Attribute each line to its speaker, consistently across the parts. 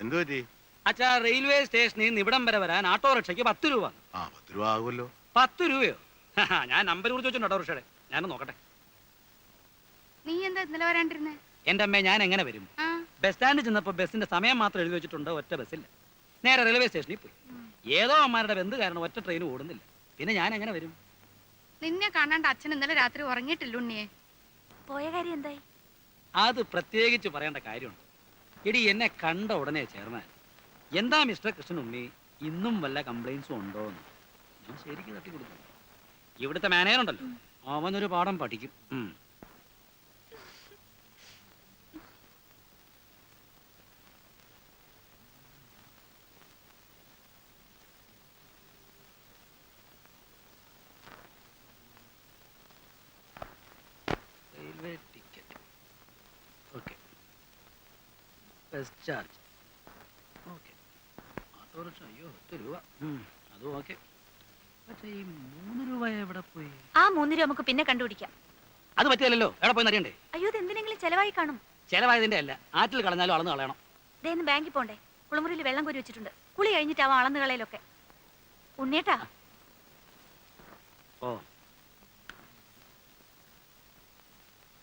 Speaker 1: എന്തു പറ്റി?
Speaker 2: അച്ഛാ, റെയിൽവേ സ്റ്റേഷനിൽ നിന്ന് ഇവിടം വരെ വരാൻ ഓട്ടോറിക്ഷയ്ക്ക് 10 രൂപ.
Speaker 1: 10 രൂപ ആകുമല്ലോ.
Speaker 2: 10 രൂപയോ? ഞാൻ നമ്പർ കുറിച്ച് വെച്ചിട്ടുണ്ട് ഓട്ടോറിക്ഷയുടെ. ഞാനൊന്ന് നോക്കട്ടെ.
Speaker 3: നീ എന്താ ഇന്നലെ വരാണ്ടിരുന്നേ?
Speaker 2: എന്റെ അമ്മ, ഞാൻ എങ്ങനെ വരും? ബസ് സ്റ്റാൻഡിൽ ചെന്നപ്പോ ബസിന്റെ സമയം മാത്രം എഴുതി വെച്ചിട്ടുണ്ട്, ഒറ്റ ബസ്സില്ല. നേരെ റെയിൽവേ സ്റ്റേഷനിൽ പോയി. ഏതോ അമ്മമാരുടെ ബന്ധു കാരണം ഒറ്റ ട്രെയിൻ ഓടുന്നില്ല. പിന്നെ ഞാൻ എങ്ങനെ വരും?
Speaker 3: നിന്നെ കാണാണ്ട് അച്ഛൻ ഇന്നലെ രാത്രി ഉറങ്ങിയിട്ടില്ല ഉണ്ണിയെ.
Speaker 4: പോയ കാര്യം എന്തായി?
Speaker 2: അത് പ്രത്യേകിച്ച് പറയേണ്ട കാര്യമുണ്ട്. എടി, എന്നെ കണ്ട ഉടനെ ചേർന്നാൽ എന്താ മിസ്റ്റർ കൃഷ്ണനുണ്ണി, ഇന്നും വല്ല കംപ്ലൈൻസും ഉണ്ടോ എന്ന് ഞാൻ ശരിക്കും തട്ടി കൊടുക്കും. ഇവിടുത്തെ മാനേജർ ഉണ്ടല്ലോ, അവനൊരു പാഠം പഠിക്കും. Railway ticket okay, bus charge okay, autorickshaw അയ്യോ 10 രൂപ, അതും ഓക്കെ. പക്ഷേ ഈ 3 രൂപ എവിടെ പോയി?
Speaker 4: ആ 3 രൂപ നമുക്ക് പിന്നെ കണ്ടുപിടിക്കാം.
Speaker 2: അത് പറ്റിയല്ലോ, എവിടെ പോയി അറിയണ്ടേ?
Speaker 4: അയ്യോ, ഇത് എന്തിനെങ്കിലും ചെലവായി കാണും.
Speaker 2: ചെലവായതിന്റെ അല്ല, ആറ്റിൽ കളഞ്ഞാലും അളന്ന് കളയണം.
Speaker 4: ഇതേന്ന് ബാങ്കിൽ പോണ്ടേ? കുളിമുറിയിൽ വെള്ളം കോരി വെച്ചിട്ടുണ്ട്. കുളി കഴിഞ്ഞിട്ടാവും അളന്ന് കളയിലൊക്കെ. ഉണ്ണിയേട്ടാ,
Speaker 2: ഓ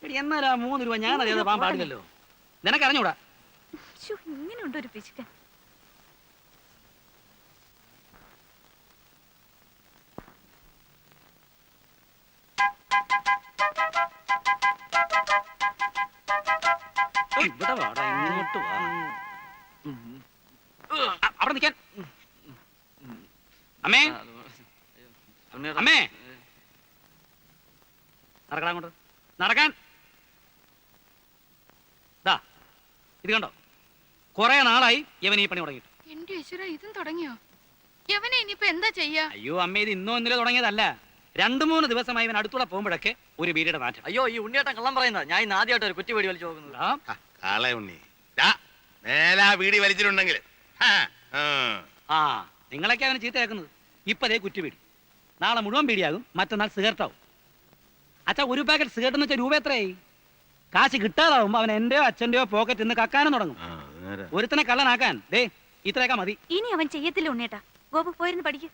Speaker 2: എടി, എന്നാലാ 3 രൂപ ഞാൻ അറിയാതെ പോകാൻ പാടില്ലല്ലോ. നിനക്കറിഞ്ഞൂടാ?
Speaker 4: ഇങ്ങനെയുണ്ട് ഒരു പിശുക്കൻ.
Speaker 2: ഇവിടെ വാടാ, ഇങ്ങോട്ട് വാ. അവിടെ നിൽക്കാൻ. അമ്മേ, അമ്മേ, നടക്കാൻ അങ്ങോട്ട്, നടക്കാൻ. ദാ ഇത് കണ്ടോ, കുറെ നാളായി ഇവൻ ഈ പണി തുടങ്ങിയിട്ട്.
Speaker 3: എന്റെ ഈശ്വര, ഇതും തുടങ്ങിയോ? യവനെ ഇനിയിപ്പോ എന്താ ചെയ്യാ?
Speaker 2: അയ്യോ അമ്മ, ഇത് ഇന്നോ ഇന്നലെ തുടങ്ങിയതല്ല. 2-3 ദിവസമായി ഇവൻ അടുത്തൂടെ പോകുമ്പോഴൊക്കെ ഒരു ബീഡിയുടെ നാറ്റം.
Speaker 5: അയ്യോ, ഈ ഉണ്ണിയേട്ടൻ കള്ളം പറയുന്നത്. ഞാൻ ഇന്ന് ആദ്യമായിട്ട് ഒരു കുറ്റി വീടി വലിച്ചു നോക്കുന്നത്.
Speaker 1: കാളെ ഉണ്ണി, മേലാ വീടി വലിച്ചിട്ടുണ്ടെങ്കിൽ
Speaker 2: നിങ്ങളൊക്കെ അവന് ചീത്തയാക്കുന്നത്. ഇപ്പതേ കുറ്റിപീടി, നാളെ മുഴുവൻ പീടിയാകും, മറ്റന്നാൾ സിഗരറ്റാവും. അച്ഛാ, ഒരു പാക്കറ്റ് സിഗരറ്റ് എന്ന് വെച്ചാൽ രൂപ എത്രയായി? കാശ് കിട്ടാതാവുമ്പോ അവൻ എന്റെയോ അച്ഛന്റെയോ പോക്കറ്റ് നിന്ന് കക്കാനും തുടങ്ങും. ഒരുത്തനെ കള്ളനാക്കാൻ ദേ ഇത്രയൊക്കെ മതി.
Speaker 4: ഇനി അവൻ ചെയ്യത്തില്ല ഉണ്ണിയേട്ടാ. ഗോപു, പോയിരുന്നു പഠിക്കും.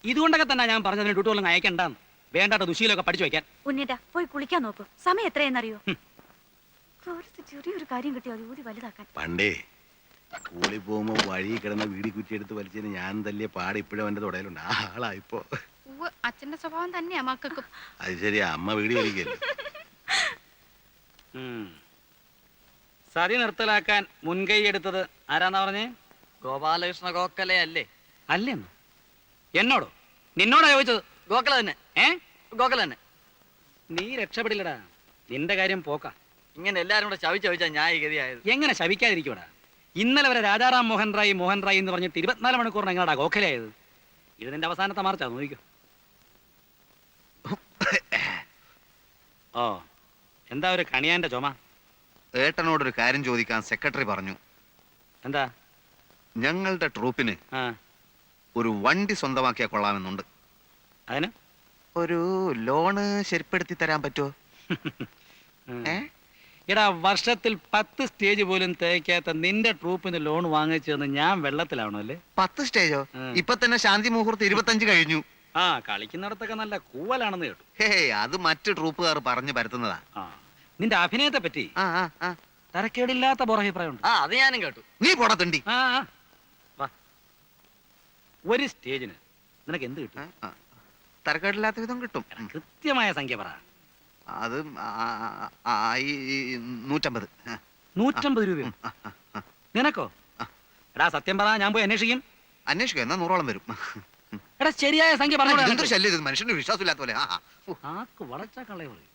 Speaker 2: ഇതുകൊണ്ടൊക്കെ തന്നെ ഞാൻ പറഞ്ഞതിന് ഡ്യൂട്ടികളും അയക്കണ്ടെന്ന്. വേണ്ടാത്ത ദുശീലൊക്കെ പഠിച്ചു വെക്കാൻ.
Speaker 4: ഉണ്ണിയേട്ടാ, പോയി കുളിക്കാൻ നോക്കൂ. സമയം എത്രയെന്നറിയോ? ചെറിയൊരു കാര്യം കിട്ടിയോ അത് ഊതി വലുതാക്കാൻ.
Speaker 1: പണ്ടേ സ്കൂളിൽ പോകുമ്പോ വഴി കിടന്ന വീടി കുറ്റിയെടുത്ത് വലിച്ചതിന് ഞാൻ തല്ലിയ പാട് ഇപ്പോഴും അവന്റെ തുടയിലുണ്ട്. ആ ആളായിപ്പോ
Speaker 3: അച്ഛന്റെ സ്വഭാവം തന്നെയാ മക്കൾക്കും.
Speaker 1: അത് ശരിയാ, അമ്മ വീടി വലിക്കല്ലോ.
Speaker 2: സതി നിർത്തലാക്കാൻ മുൻകൈ എടുത്തത് ആരാന്നാ പറഞ്ഞേ?
Speaker 5: ഗോപാലകൃഷ്ണ ഗോഖലെ അല്ലേ?
Speaker 2: അല്ലെന്നോ? എന്നോടോ? നിന്നോടാ ചോദിച്ചത്?
Speaker 5: ഗോഖലെ തന്നെ. ഗോഖലെ തന്നെ.
Speaker 2: നീ രക്ഷപ്പെടില്ലടാ, നിന്റെ കാര്യം പോക്കാ.
Speaker 5: ഇങ്ങനെ എല്ലാരും കൂടെ ശവിച്ചാ ഞാൻ ഈ ഗതിയായത്.
Speaker 2: എങ്ങനെ ശവിക്കാതിരിക്കൂടാ? ഇന്നലെ വരെ രാജാറാം മോഹൻ റായ് എന്ന് പറഞ്ഞിട്ട് 24 മണിക്കൂറിന് എങ്ങനെയാ ഗോഖലയായത്? ഇത് നിന്റെ അവസാനത്തെ മാർച്ചാ, നോക്കിക്കോ. ഓ, എന്താ ഒരു കണിയാന്റെ ചുമ?
Speaker 6: ഏട്ടനോടൊരു കാര്യം ചോദിക്കാൻ സെക്രട്ടറി പറഞ്ഞു.
Speaker 2: എന്താ?
Speaker 6: ഞങ്ങളുടെ ട്രൂപ്പിന് ഒരു വണ്ടി സ്വന്തമാക്കിയാ കൊള്ളാമെന്നുണ്ട്.
Speaker 2: അതിന്
Speaker 6: ഒരു ലോണ് ശരിപ്പെടുത്തി തരാൻ പറ്റുമോ?
Speaker 2: എടാ, വർഷത്തിൽ 10 സ്റ്റേജ് പോലും തേക്കാത്ത നിന്റെ ട്രൂപ്പിന് ലോൺ വാങ്ങിച്ചെന്ന് ഞാൻ വെള്ളത്തിലാവണോ അല്ലേ?
Speaker 6: 10 സ്റ്റേജോ? ഇപ്പൊ തന്നെ ശാന്തി മുഹൂർത്ത് 25 കഴിഞ്ഞു.
Speaker 2: കളിക്കുന്നിടത്തൊക്കെ നല്ല കൂവലാണെന്ന് കേട്ടു.
Speaker 6: ഹേ, അത് മറ്റു ട്രൂപ്പുകാർ പറഞ്ഞു പരത്തുന്നതാ.
Speaker 2: നിന്റെ അഭിനയത്തെ പറ്റി തരക്കേടില്ലാത്ത പുറഭിപ്രായം.
Speaker 5: അത് ഞാനും കേട്ടു.
Speaker 6: നീ പോടത്തുണ്ടി.
Speaker 2: ഒരു സ്റ്റേജിന് നിനക്ക് എന്ത് കിട്ടും?
Speaker 6: തരക്കേടില്ലാത്ത വിധം കിട്ടും.
Speaker 2: കൃത്യമായ സംഖ്യ പറ.
Speaker 6: അത് 150.
Speaker 2: 150 രൂപയോ? നിനക്കോ? എടാ സത്യം പറ, ഞാൻ പോയി അന്വേഷിക്കും.
Speaker 6: അന്വേഷിക്കും, എന്നാ 100ഓളം വരും.
Speaker 2: എടാ ശരിയായ സംഖ്യ പറഞ്ഞു.
Speaker 6: ശല്യം, മനുഷ്യന്റെ വിശ്വാസമില്ലാത്ത പോലെ.
Speaker 2: ആക്ക് വളച്ചാ കളയ പറയും.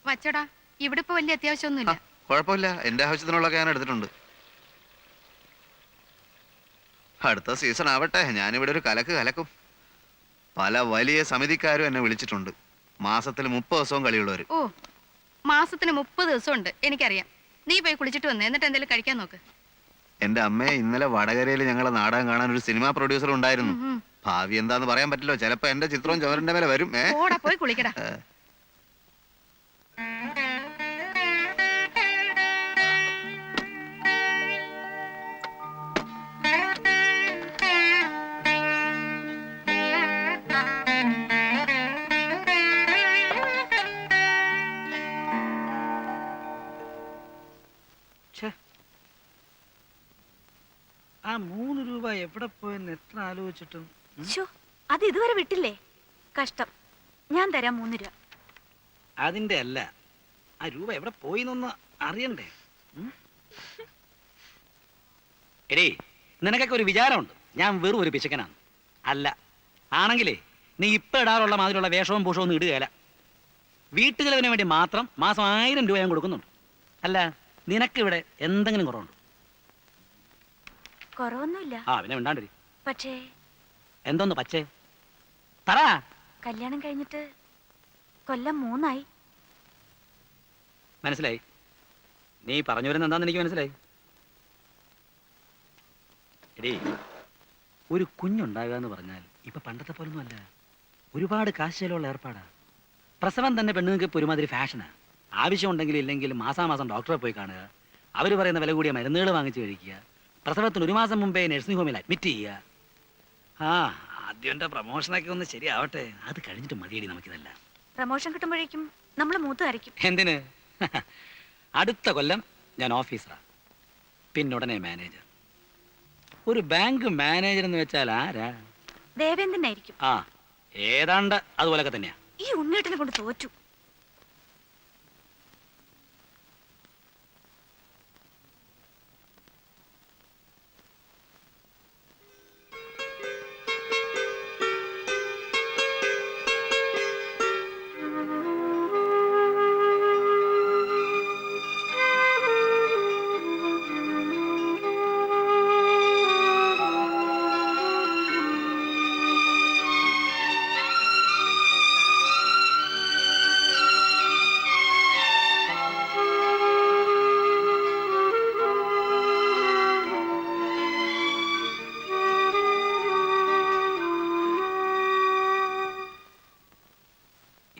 Speaker 3: വച്ചടാ, ഇവിടെ ഇപ്പൊ വലിയ അത്യാവശ്യമൊന്നുമില്ല.
Speaker 6: കുഴപ്പമില്ല, എന്റെ ആവശ്യത്തിനുള്ളതൊക്കെ ഞാൻ എടുത്തിട്ടുണ്ട്. അടുത്ത സീസൺ ആവട്ടെ, ഞാനിവിടെ ഒരു കലക്ക് കലക്കും. പല വലിയ സമിതിക്കാരും എന്നെ വിളിച്ചിട്ടുണ്ട്. മാസത്തിൽ 30 ദിവസവും കളിയുള്ളവര്.
Speaker 3: ഓ, മാസത്തിന് 30 ദിവസം ഉണ്ട്, എനിക്കറിയാം. നീ പോയി കുളിച്ചിട്ട് വന്നേ, എന്നിട്ട് എന്തെങ്കിലും കഴിക്കാൻ നോക്ക്.
Speaker 6: എന്റെ അമ്മയെ, ഇന്നലെ വടകരയിൽ ഞങ്ങളെ നാടകം കാണാൻ ഒരു സിനിമാ പ്രൊഡ്യൂസർ ഉണ്ടായിരുന്നു. ഭാവി എന്താന്ന് പറയാൻ പറ്റില്ലോ, ചിലപ്പോ എന്റെ ചിത്രവും ചുവരിന്റെ മേലെ വരും.
Speaker 3: ഓടാ പോയി കുളിക്കടാ.
Speaker 2: ആ 3 രൂപ എവിടെ പോയെന്ന് എത്ര ആലോചിച്ചിട്ടും
Speaker 4: ശോ, അത് ഇതുവരെ വിട്ടില്ലേ? കഷ്ടം. ഞാൻ തരാം 3 രൂപ.
Speaker 2: അതിന്റെ അല്ല, ആ രൂപ എവിടെ പോയിന്നൊന്ന് അറിയണ്ടേ? എടേ, നിനക്കൊക്കെ ഒരു വിചാരമുണ്ട് ഞാൻ വെറും ഒരു പിശുക്കനാണ്. അല്ല, ആണെങ്കിലേ നീ ഇപ്പൊ ഇടാറുള്ള മാതിരിയുള്ള വേഷവും പൂഷവും ഒന്നും ഇടുകയല്ല. വീട്ടുചെലവിന് വേണ്ടി മാത്രം മാസം 1000 രൂപ ഞാൻ കൊടുക്കുന്നുണ്ട്. അല്ല, നിനക്കിവിടെ എന്തെങ്കിലും കുറവുണ്ടോ?
Speaker 4: കുറവൊന്നുമില്ല.
Speaker 2: ആ പിന്നെ മിണ്ടാണ്ടിരി.
Speaker 4: പക്ഷേ
Speaker 2: എന്തോന്ന് പച്ചേ പറ.
Speaker 4: കല്യാണം കഴിഞ്ഞിട്ട് കൊല്ലം 3
Speaker 2: മനസ്സിലായി. നീ പറഞ്ഞു വരുന്ന എന്താന്ന് എനിക്ക് മനസ്സിലായി. എടീ, ഒരു കുഞ്ഞുണ്ടാകുക എന്ന് പറഞ്ഞാൽ ഇപ്പൊ പണ്ടത്തെ പോലൊന്നും അല്ല. ഒരുപാട് കാശുള്ള ഏർപ്പാടാ. പ്രസവം തന്നെ പെണ്ണുങ്ങൾക്ക് ഇപ്പൊ ഒരുമാതിരി ഫാഷനാ. ആവശ്യമുണ്ടെങ്കിലും ഇല്ലെങ്കിലും മാസാമാസം ഡോക്ടറെ പോയി കാണുക, അവർ പറയുന്ന വില കൂടിയ മരുന്നുകൾ വാങ്ങിച്ചു കഴിക്കുക, പ്രസവത്തിന് 1 മാസം മുമ്പേ നഴ്സിംഗ് ഹോമിൽ അഡ്മിറ്റ് ചെയ്യുക. ആദ്യം എന്റെ പ്രമോഷനൊക്കെ ഒന്ന് ശരിയാവട്ടെ, അത് കഴിഞ്ഞിട്ട് മതിയടി നമുക്കിതല്ല.
Speaker 4: പ്രമോഷൻ കിട്ടുമ്പോഴേക്കും നമ്മൾ മൂത്ത് അരയ്ക്കും.
Speaker 2: എന്തിന്? അടുത്ത കൊല്ലം ഞാൻ ഓഫീസറാ, പിന്നുടനെ മാനേജർ. ഒരു ബാങ്ക് മാനേജർ എന്ന് വെച്ചാൽ ആരാ?
Speaker 4: ദേവേന്ദ്രനായിരിക്കും.
Speaker 2: ആ, ഏതാണ്ട് അതുപോലൊക്കെ തന്നെയാ.
Speaker 4: ഈ ഉണ്ണിയേട്ടനെ കൊണ്ട് തോറ്റു.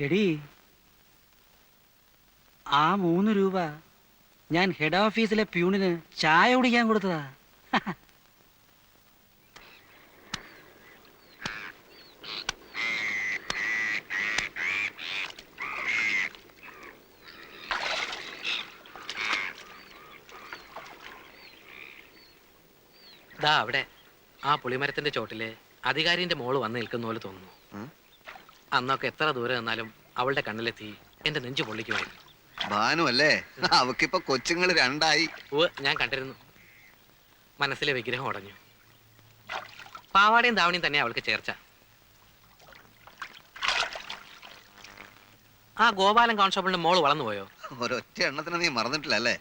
Speaker 2: എടീ, ആ 3 രൂപ ഞാൻ ഹെഡ് ഓഫീസിലെ പ്യൂണിന് ചായ കുടിക്കാൻ കൊടുത്തതാ.
Speaker 7: ദാ അവിടെ ആ പുളിമരത്തിന്റെ ചോട്ടില് അധികാരിന്റെ മോള് വന്ന് നിൽക്കുന്ന പോലെ തോന്നുന്നു. അന്നൊക്കെ എത്ര ദൂരെ നിന്നാലും അവളുടെ കണ്ണിലെത്തി എന്റെ നെഞ്ചു പൊള്ളിക്കുമായിരുന്നു.
Speaker 6: ഭാനു അല്ലേ? അവക്കിപ്പോ കൊച്ചുങ്ങൾ 2
Speaker 7: ഞാൻ കണ്ടിരുന്നു. മനസ്സിലെ വിഗ്രഹം ഉടഞ്ഞു. പാവാടയും ധാവണിയും തന്നെ അവൾക്ക് ചേർച്ച. ആ ഗോപാലൻ കോൺസ്റ്റബിളിന്റെ മോള് വളർന്നു പോയോ?
Speaker 6: ഒരൊറ്റ എണ്ണത്തിന് നീ മറന്നിട്ടില്ല അല്ലേ?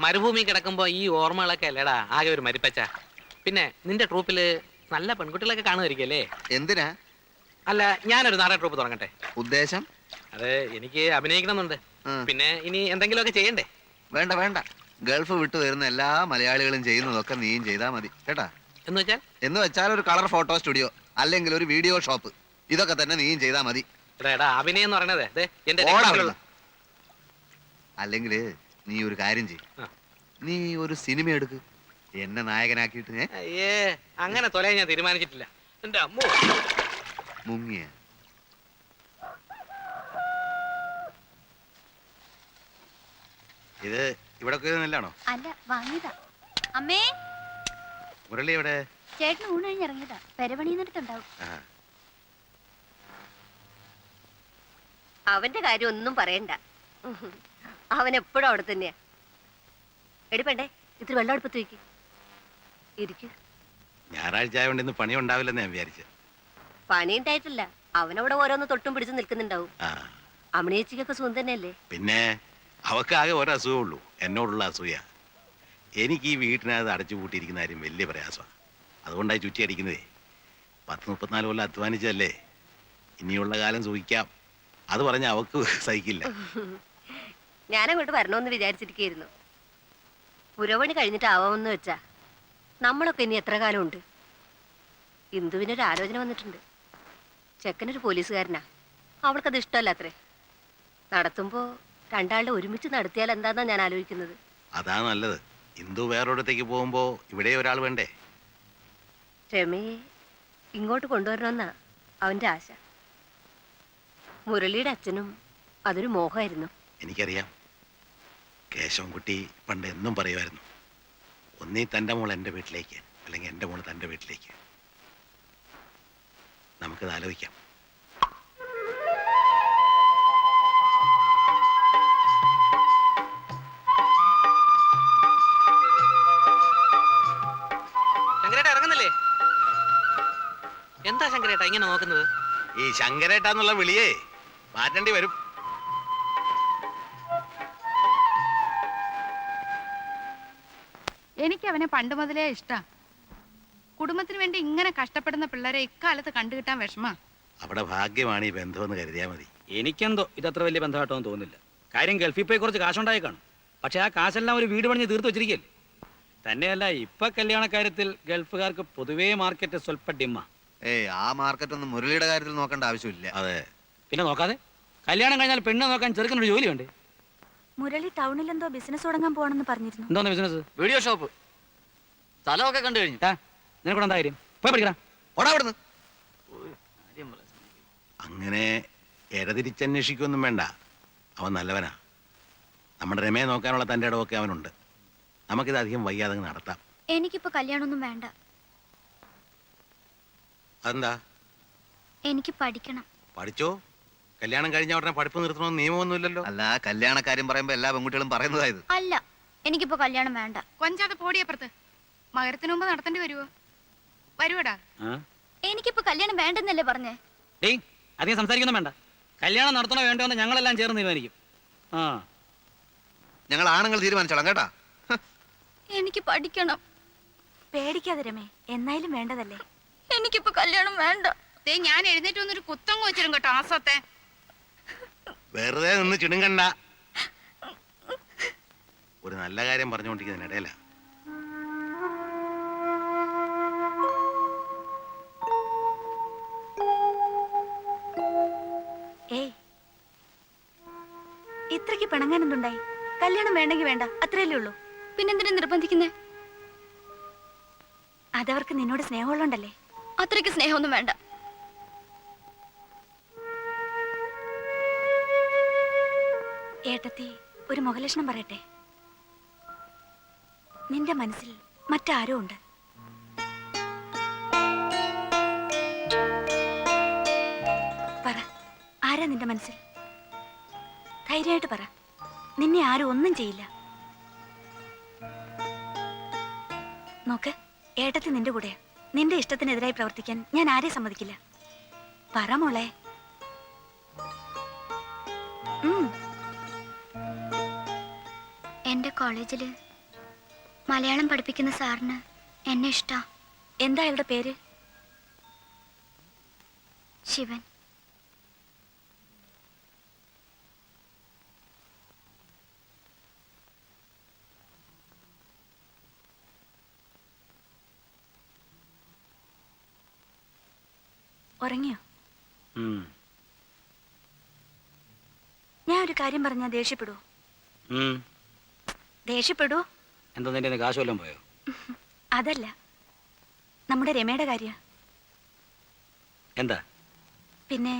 Speaker 7: മരുഭൂമി കിടക്കുമ്പോ ഈ ഓർമ്മകളൊക്കെ അല്ലേടാ ആകെ ഒരു മരിപ്പച്ച. പിന്നെ നിന്റെ ട്രൂപ്പില് നല്ല പെൺകുട്ടികളൊക്കെ കാണുമായിരിക്കല്ലേ?
Speaker 6: എന്തിനാ?
Speaker 7: അല്ല, ഞാനൊരു നാടക ട്രൂപ്പ് തുടങ്ങട്ടെ.
Speaker 6: ഉദ്ദേശം?
Speaker 7: അത് എനിക്ക് അഭിനയിക്കണമെന്നുണ്ട്. പിന്നെ ഇനി എന്തെങ്കിലുമൊക്കെ ചെയ്യണ്ടേ?
Speaker 6: വേണ്ട വേണ്ട, ഗൾഫ് വിട്ടു വരുന്ന എല്ലാ മലയാളികളും ചെയ്യുന്നതൊക്കെ നീയും ചെയ്താൽ മതി കേട്ടാ. എന്ന് വെച്ചാൽ ഒരു കളർ ഫോട്ടോ സ്റ്റുഡിയോ അല്ലെങ്കിൽ ഒരു വീഡിയോ ഷോപ്പ്, ഇതൊക്കെ തന്നെ നീയും ചെയ്താൽ മതി.
Speaker 7: അഭിനയം എന്ന് പറയണത്
Speaker 6: അല്ലെങ്കിൽ നീ ഒരു കാര്യം ചെയ്യും, നീ ഒരു സിനിമ എടുക്ക്, എന്നെ നായകനാക്കിയിട്ട്.
Speaker 7: അയ്യേ, അങ്ങനെ തൊലയാൻ ഞാൻ തീരുമാനിച്ചിട്ടില്ല. എന്റെ അമ്മോ,
Speaker 6: മുങ്ങിയ
Speaker 1: ഇത് ഇവിടെ നല്ലാണോ?
Speaker 8: അല്ല, വാങ്ങിയതാ. അമ്മേ,
Speaker 1: മുരളി എവിടെ?
Speaker 8: ചേട്ടന് ഊണ് കഴിഞ്ഞ് ഇറങ്ങിയതാ. പെരപണിന്നിടത്തുണ്ടാവും.
Speaker 9: അവന്റെ കാര്യം ഒന്നും പറയണ്ട, അവൻ എപ്പോഴും അവിടെ തന്നെയാ. എടുപ്പണ്ടേ, ഇത്തിരി വെള്ളം അടുപ്പത്ത് വയ്ക്ക്. ഇരിക്കു.
Speaker 1: ഞായറാഴ്ച ആയതുകൊണ്ട് ഇന്ന് പണി ഉണ്ടാവില്ലെന്ന് ഞാൻ വിചാരിച്ചു.
Speaker 9: പണി ഉണ്ടായിട്ടില്ല, അവനവിടെ ഓരോന്ന് തൊട്ടും പിടിച്ച് നിൽക്കുന്നുണ്ടാവും. അമ്മണിയേച്ചിക്കൊക്കെ സുഖം തന്നെയല്ലേ?
Speaker 1: പിന്നെ അവക്ക് ആകെ ഒരു അസുഖമുള്ളൂ, എന്നോടുള്ള അസൂയ. എനിക്ക് ഈ വീട്ടിനകത്ത് അടച്ചു പൂട്ടിയിരിക്കുന്ന കാര്യം വലിയ പ്രയാസമാണ്. അതുകൊണ്ടായി ചുറ്റി അടിക്കുന്നതേ. 10-34 കൊല്ലം അധ്വാനിച്ചതല്ലേ, ഇനിയുള്ള കാലം സൂഹിക്കാം. അത് പറഞ്ഞ അവക്ക് സഹിക്കില്ല.
Speaker 9: ഞാനങ്ങോട്ട് വരണമെന്ന് വിചാരിച്ചിരിക്കുന്നു. പുരവണി കഴിഞ്ഞിട്ട് ആവാമെന്ന് വെച്ചാ നമ്മളൊക്കെ ഇനി എത്ര കാലം ഉണ്ട്? ഇന്ദുവിനൊരു ആലോചന വന്നിട്ടുണ്ട്. ചെക്കനൊരു പോലീസുകാരനാ. അവൾക്കത് ഇഷ്ടമല്ല അത്രേ. നടത്തുമ്പോ രണ്ടാളുടെ ഒരുമിച്ച് നടത്തിയാൽ എന്താന്നാ ഞാൻ ആലോചിക്കുന്നത്.
Speaker 1: അതാ നല്ലത്. ഇന്ദു വേറൊരിടത്തേക്ക് പോകുമ്പോ ഇവിടെ ഒരാൾ വേണ്ടേ?
Speaker 9: രമയെ ഇങ്ങോട്ട് കൊണ്ടുവരണമെന്നാ അവന്റെ ആശ. മുരളിയുടെ അച്ഛനും അതൊരു മോഹമായിരുന്നു.
Speaker 1: എനിക്കറിയാം. കേശവൻകുട്ടി പണ്ട് എന്നും പറയുമായിരുന്നു, ഒന്നീ തൻ്റെ മോൾ എൻ്റെ വീട്ടിലേക്ക്, അല്ലെങ്കിൽ എൻ്റെ മോൾ തൻ്റെ വീട്ടിലേക്ക്. നമുക്കത് ആലോചിക്കാം.
Speaker 7: ശങ്കരേട്ട ഇറങ്ങുന്നില്ലേ? എന്താ ശങ്കരേട്ട ഇങ്ങനെ നോക്കുന്നത്?
Speaker 1: ഈ ശങ്കരേട്ടാന്നുള്ള വിളിയേ മാറ്റേണ്ടി വരും.
Speaker 3: എനിക്ക് അവനെ പണ്ട് മുതലേ ഇഷ്ടാ. കുടുംബത്തിന് വേണ്ടി ഇങ്ങനെ കഷ്ടപ്പെടുന്ന പിള്ളേരെ ഇക്കാലത്ത് കണ്ടുകിട്ടാൻ വിഷമാ.
Speaker 1: അവിടെ ഭാഗ്യമാണ് ഈ ബന്ധമെന്ന് കരുതിയാൽ മതി.
Speaker 2: എനിക്കെന്തോ ഇതത്ര വലിയ ബന്ധമായിട്ടൊന്നും തോന്നുന്നില്ല. കാര്യം ഗൾഫിൽ പോയി കുറച്ച് കാശുണ്ടായി കാണും. പക്ഷെ ആ കാശെല്ലാം ഒരു വീട് പണിഞ്ഞ് തീർത്ത് വെച്ചിരിക്കല്ലേ. തന്നെയല്ല, ഇപ്പൊ കല്യാണക്കാര്യത്തിൽ ഗൾഫുകാർക്ക് പൊതുവേ മാർക്കറ്റ് സ്വല്പ ഡിമ്മ.
Speaker 6: ആ മാർക്കറ്റ് ഒന്നും മുരളിയുടെ കാര്യത്തിൽ നോക്കേണ്ട ആവശ്യമില്ല.
Speaker 1: അതെ.
Speaker 2: പിന്നെ നോക്കാതെ കല്യാണം കഴിഞ്ഞാൽ പെണ്ണ് നോക്കാൻ ചെറുക്കനൊരു ജോലി വേണ്ടേ?
Speaker 4: മുരളി ടൗണിൽ എന്തോ ബിസിനസ് തുടങ്ങാൻ പോകണമെന്ന് പറഞ്ഞിരുന്നു.
Speaker 2: എന്തോന്ന് ബിസിനസ്?
Speaker 5: Video shop. സ്ഥലമൊക്കെ കണ്ടു കഴിഞ്ഞു.
Speaker 2: നിനക്കൂടെ എന്താ കാര്യം? പോയി പഠിക്കണം.
Speaker 6: ഓടാ അവിടുന്ന്.
Speaker 1: അങ്ങനെ ഇടതിരിച്ചന്വേഷിക്കൊന്നും വേണ്ട. അവൻ നല്ലവനാ. നമ്മുടെ രമയെ നോക്കാനുള്ള തൻ്റെ ഇടമൊക്കെ അവനുണ്ട്. നമുക്കിത് അധികം വയ്യാതെ നടത്താം.
Speaker 8: എനിക്കിപ്പോ കല്യാണമൊന്നും വേണ്ട.
Speaker 1: അതെന്താ?
Speaker 8: എനിക്ക് പഠിക്കണം.
Speaker 1: പഠിച്ചോ. കല്യാണം കഴിഞ്ഞ ഉടനെ പഠിപ്പ് നിർത്തണമെന്ന് നിയമമൊന്നുമില്ലല്ലോ.
Speaker 6: അല്ല, കല്യാണക്കാര്യം പറയുമ്പോ എല്ലാ പെൺകുട്ടികളും പറയുന്നതായത്.
Speaker 8: അല്ല, എനിക്കിപ്പോ കല്യാണം വേണ്ട.
Speaker 3: കൊഞ്ചാതെ പോടിയപ്പുറത്ത്. മകരത്തിന് മുമ്പ് നടത്തേണ്ടി വരുവോ? വരുവടാ.
Speaker 8: എനിക്കിപ്പോ കല്യാണം വേണ്ടെന്നല്ലേ പറഞ്ഞേ?
Speaker 2: ഡേയ്, അധികം സംസാരിക്കൊന്നും വേണ്ട. കല്യാണം നടത്തണോ വേണ്ടോ എന്ന് ഞങ്ങളെല്ലാം ചേർന്ന് തീരുമാനിക്കും.
Speaker 6: ഞങ്ങൾ ആണുങ്ങൾ തീരുമാനിച്ചോളാം കേട്ടാ.
Speaker 8: എനിക്ക് പഠിക്കണം.
Speaker 4: പേടിക്കാതെ രമേ, എന്നായാലും വേണ്ടതല്ലേ.
Speaker 8: എനിക്കിപ്പോ കല്യാണം വേണ്ട.
Speaker 3: ഞാൻ എഴുന്നേറ്റ് വന്നൊരു കുത്തങ്ങ് വെച്ചിരും കേട്ടോ ആസത്തെ.
Speaker 1: വെറുതെ നിന്ന് ചിണുങ്ങണ്ട. ഒരു നല്ല കാര്യം പറഞ്ഞുകൊണ്ടിരിക്കുന്നതിനിടയില.
Speaker 4: ഏയ്, ഇത്രയ്ക്ക് പിണങ്ങാൻ എന്തുണ്ടായി? കല്യാണം വേണ്ടെങ്കിൽ വേണ്ട, അത്രയല്ലേ ഉള്ളൂ.
Speaker 8: പിന്നെന്തിനാ നിർബന്ധിക്കുന്നേ?
Speaker 4: അതവർക്ക് നിന്നോട് സ്നേഹമുള്ളോണ്ടല്ലേ.
Speaker 8: അത്രയ്ക്ക് സ്നേഹമൊന്നും വേണ്ട.
Speaker 4: ഏട്ടത്തി, ഒരു മുഖലക്ഷണം പറയട്ടെ. നിന്റെ മനസ്സിൽ മറ്റാരോ ഉണ്ട്. പറ, ആരാ നിന്റെ മനസ്സിൽ? ധൈര്യമായിട്ട് പറ. നിന്നെ ആരും ഒന്നും ചെയ്യില്ല. നോക്ക്, ഏട്ടത്തി നിന്റെ കൂടെയാ. നിന്റെ ഇഷ്ടത്തിനെതിരായി പ്രവർത്തിക്കാൻ ഞാൻ ആരെയും സമ്മതിക്കില്ല. പറ മോളെ.
Speaker 8: എന്റെ കോളേജില് മലയാളം പഠിപ്പിക്കുന്ന സാറിന് എന്നെ ഇഷ്ടാ.
Speaker 4: എന്താ അയാളുടെ പേര്?
Speaker 8: ശിവൻ.
Speaker 4: ഉറങ്ങിയോ? ഞാൻ ഒരു കാര്യം പറഞ്ഞാ ദേഷ്യപ്പെടൂ? ദേഷ്യപ്പെടൂ?
Speaker 2: എന്താ നിന്റെ കാശ് വല്ലതും പോയോ?
Speaker 4: അതല്ല, നമ്മുടെ രമയുടെ കാര്യ.
Speaker 2: എന്താ?
Speaker 4: പിന്നെ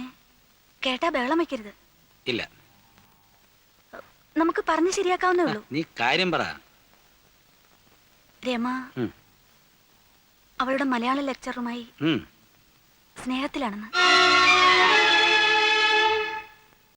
Speaker 4: കേട്ടാ ബഹളം വയ്ക്കരുത്.
Speaker 2: ഇല്ല,
Speaker 4: നമുക്ക് പറഞ്ഞ് ശരിയാക്കാവുന്നേ ഉള്ളൂ.
Speaker 2: നീ കാര്യം പറ.
Speaker 4: രമ അവളുടെ മലയാള ലെക്ചറുമായി സ്നേഹത്തിലാണെന്ന്.